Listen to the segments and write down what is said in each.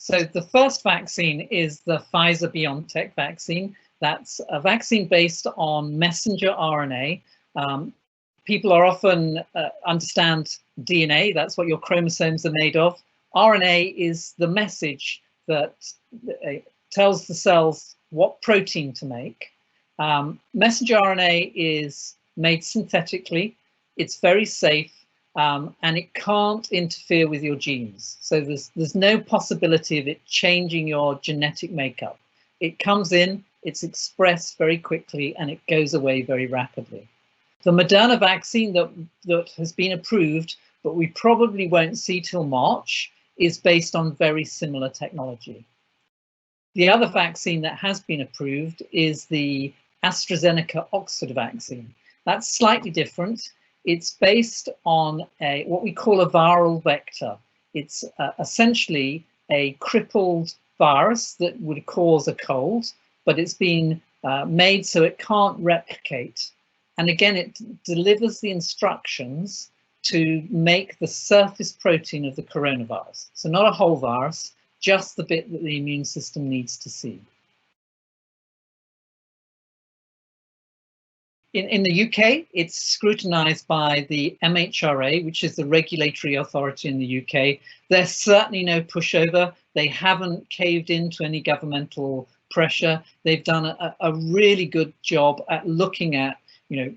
So the first vaccine is the Pfizer-BioNTech vaccine. That's a vaccine based on messenger RNA. People are often understand DNA, that's what your chromosomes are made of. RNA is the message that tells the cells what protein to make. Messenger RNA is made synthetically, it's very safe, and it can't interfere with your genes. So there's no possibility of it changing your genetic makeup. It comes in, it's expressed very quickly, and it goes away very rapidly. The Moderna vaccine that has been approved, but we probably won't see till March, is based on very similar technology. The other vaccine that has been approved is the AstraZeneca Oxford vaccine. That's slightly different. It's based on what we call a viral vector. It's essentially a crippled virus that would cause a cold, but it's been made so it can't replicate. And again, it delivers the instructions to make the surface protein of the coronavirus. So not a whole virus, just the bit that the immune system needs to see. In the UK, it's scrutinised by the MHRA, which is the regulatory authority in the UK. There's certainly no pushover. They haven't caved into any governmental pressure. They've done a really good job at looking at,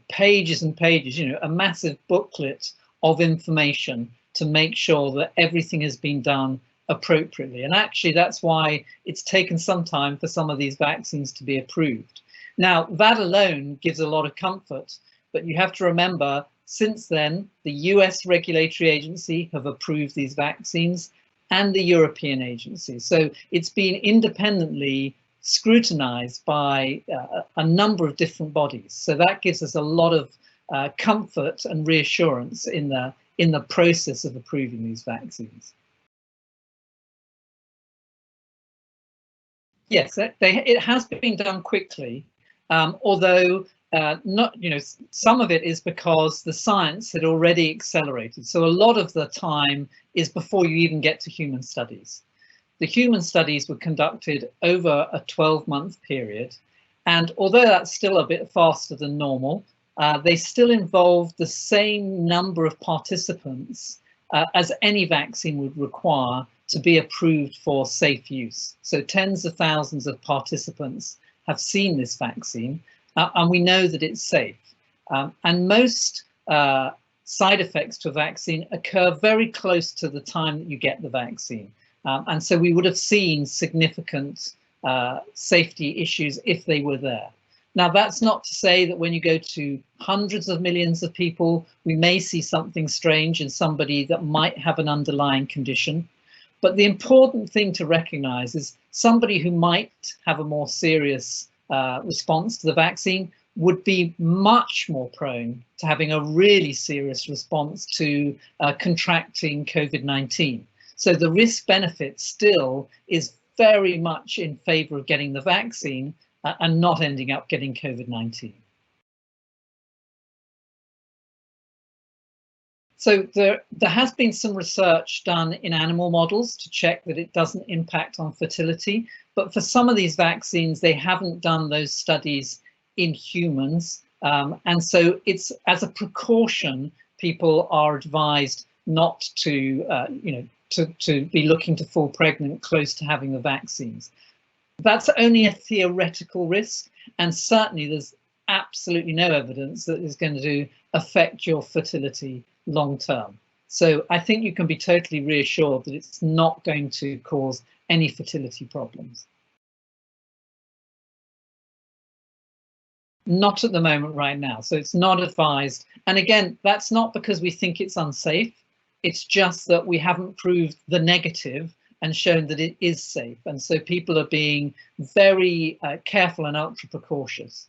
pages and pages, a massive booklet of information to make sure that everything has been done appropriately. And actually, that's why it's taken some time for some of these vaccines to be approved. Now, that alone gives a lot of comfort, but you have to remember, since then, the US regulatory agency have approved these vaccines and the European agency. So it's been independently scrutinized by a number of different bodies. So that gives us a lot of comfort and reassurance in the process of approving these vaccines. Yes, it has been done quickly, although some of it is because the science had already accelerated. So a lot of the time is before you even get to human studies. The human studies were conducted over a 12-month period, and although that's still a bit faster than normal, they still involve the same number of participants as any vaccine would require to be approved for safe use. So tens of thousands of participants have seen this vaccine, and we know that it's safe. And most side effects to a vaccine occur very close to the time that you get the vaccine. And so we would have seen significant safety issues if they were there. Now, that's not to say that when you go to hundreds of millions of people, we may see something strange in somebody that might have an underlying condition. But the important thing to recognize is somebody who might have a more serious response to the vaccine would be much more prone to having a really serious response to contracting COVID-19. So the risk benefit still is very much in favor of getting the vaccine and not ending up getting COVID-19. So there has been some research done in animal models to check that it doesn't impact on fertility. But for some of these vaccines, they haven't done those studies in humans. And so it's as a precaution, people are advised not to, to be looking to fall pregnant close to having the vaccines. That's only a theoretical risk, and certainly there's absolutely no evidence that it's going to affect your fertility long term. So I think you can be totally reassured that it's not going to cause any fertility problems. Not at the moment right now, so it's not advised. And again, that's not because we think it's unsafe. It's just that we haven't proved the negative and shown that it is safe. And so people are being very careful and ultra precautious.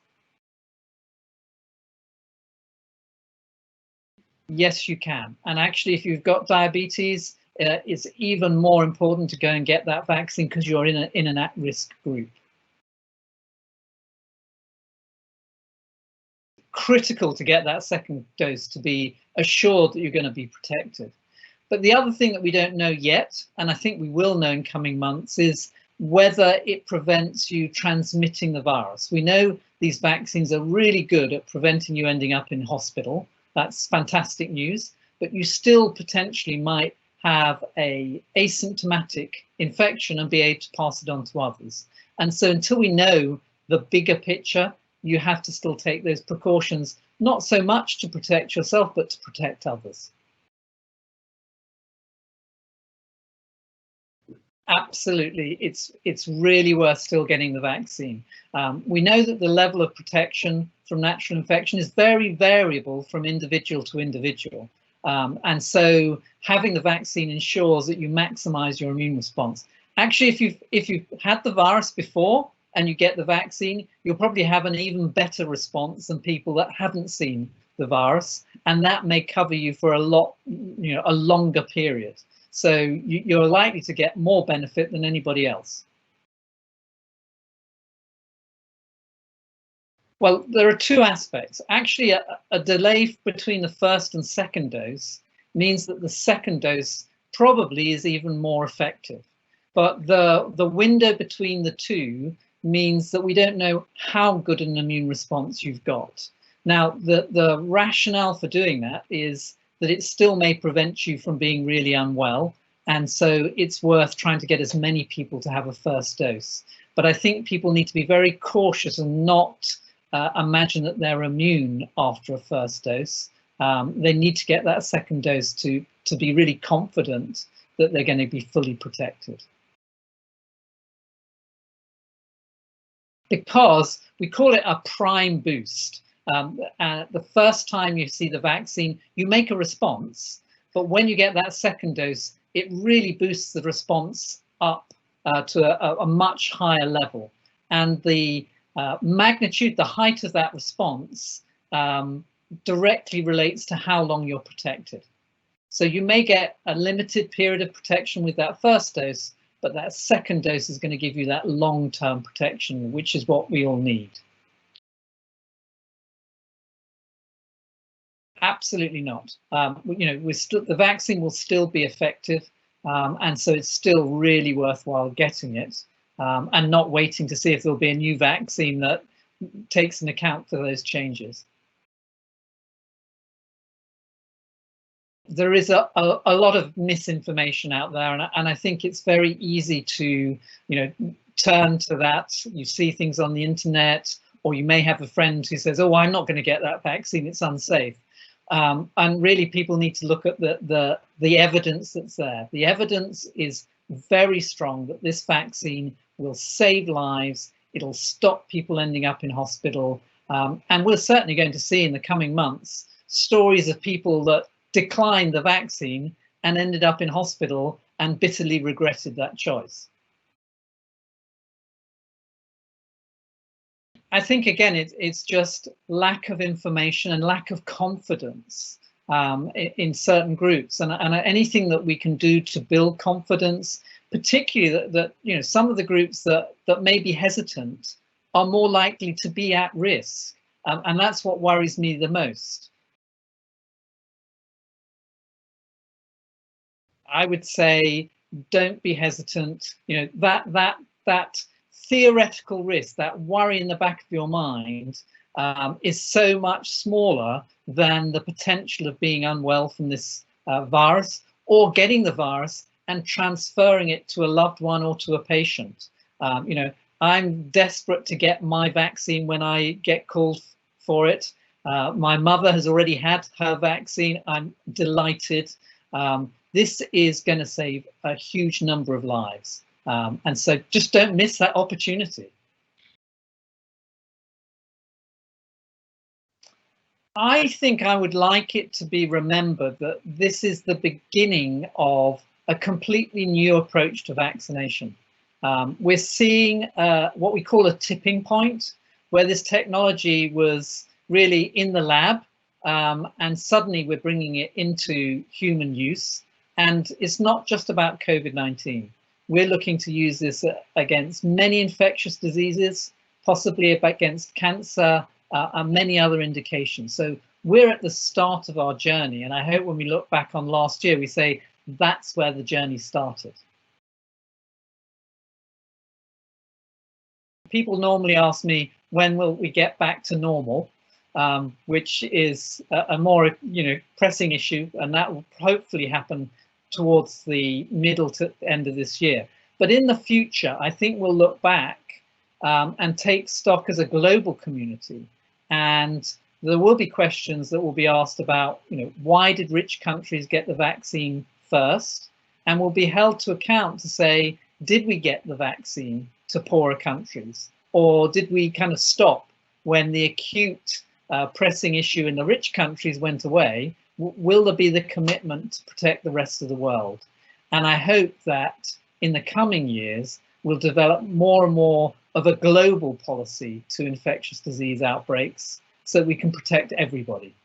Yes, you can. And actually, if you've got diabetes, it's even more important to go and get that vaccine because you're in an at-risk group. Critical to get that second dose to be assured that you're going to be protected. But the other thing that we don't know yet, and I think we will know in coming months, is whether it prevents you transmitting the virus. We know these vaccines are really good at preventing you ending up in hospital. That's fantastic news, but you still potentially might have a asymptomatic infection and be able to pass it on to others. And so until we know the bigger picture, you have to still take those precautions, not so much to protect yourself, but to protect others. Absolutely, it's really worth still getting the vaccine. We know that the level of protection from natural infection is very variable from individual to individual. And so having the vaccine ensures that you maximize your immune response. Actually, if you've had the virus before and you get the vaccine, you'll probably have an even better response than people that haven't seen the virus, and that may cover you for a longer period. So you're likely to get more benefit than anybody else. Well, there are two aspects. Actually, a delay between the first and second dose means that the second dose probably is even more effective. But the window between the two means that we don't know how good an immune response you've got. Now, the rationale for doing that is that it still may prevent you from being really unwell. And so it's worth trying to get as many people to have a first dose. But I think people need to be very cautious and not imagine that they're immune after a first dose. They need to get that second dose to be really confident that they're going to be fully protected. Because we call it a prime boost. The first time you see the vaccine, you make a response, but when you get that second dose, it really boosts the response up to a much higher level. And the magnitude, the height of that response directly relates to how long you're protected. So you may get a limited period of protection with that first dose, but that second dose is going to give you that long-term protection, which is what we all need. Absolutely not. The vaccine will still be effective, and so it's still really worthwhile getting it, and not waiting to see if there'll be a new vaccine that takes into account for those changes. There is a lot of misinformation out there, and I think it's very easy to turn to that. You see things on the internet, or you may have a friend who says, "Oh, I'm not going to get that vaccine, it's unsafe." And really, people need to look at the evidence that's there. The evidence is very strong that this vaccine will save lives. It'll stop people ending up in hospital, and we're certainly going to see in the coming months stories of people that declined the vaccine and ended up in hospital and bitterly regretted that choice. I think, again, it's just lack of information and lack of confidence in certain groups, and anything that we can do to build confidence, particularly that some of the groups that may be hesitant are more likely to be at risk, and that's what worries me the most. I would say don't be hesitant. That theoretical risk, that worry in the back of your mind, is so much smaller than the potential of being unwell from this virus, or getting the virus and transferring it to a loved one or to a patient. I'm desperate to get my vaccine when I get called for it. My mother has already had her vaccine. I'm delighted. This is going to save a huge number of lives. And so just don't miss that opportunity. I think I would like it to be remembered that this is the beginning of a completely new approach to vaccination. We're seeing what we call a tipping point, where this technology was really in the lab, and suddenly we're bringing it into human use. And it's not just about COVID-19. We're looking to use this against many infectious diseases, possibly against cancer, and many other indications. So we're at the start of our journey. And I hope when we look back on last year, we say That's where the journey started. People normally ask me, when will we get back to normal? Which is a more, pressing issue, and that will hopefully happen towards the middle to end of this year. But in the future, I think we'll look back and take stock as a global community, and there will be questions that will be asked about, why did rich countries get the vaccine first? And we'll be held to account to say, did we get the vaccine to poorer countries? Or did we kind of stop when the acute pressing issue in the rich countries went away? Will there be the commitment to protect the rest of the world? And I hope that in the coming years, we'll develop more and more of a global policy to infectious disease outbreaks so that we can protect everybody.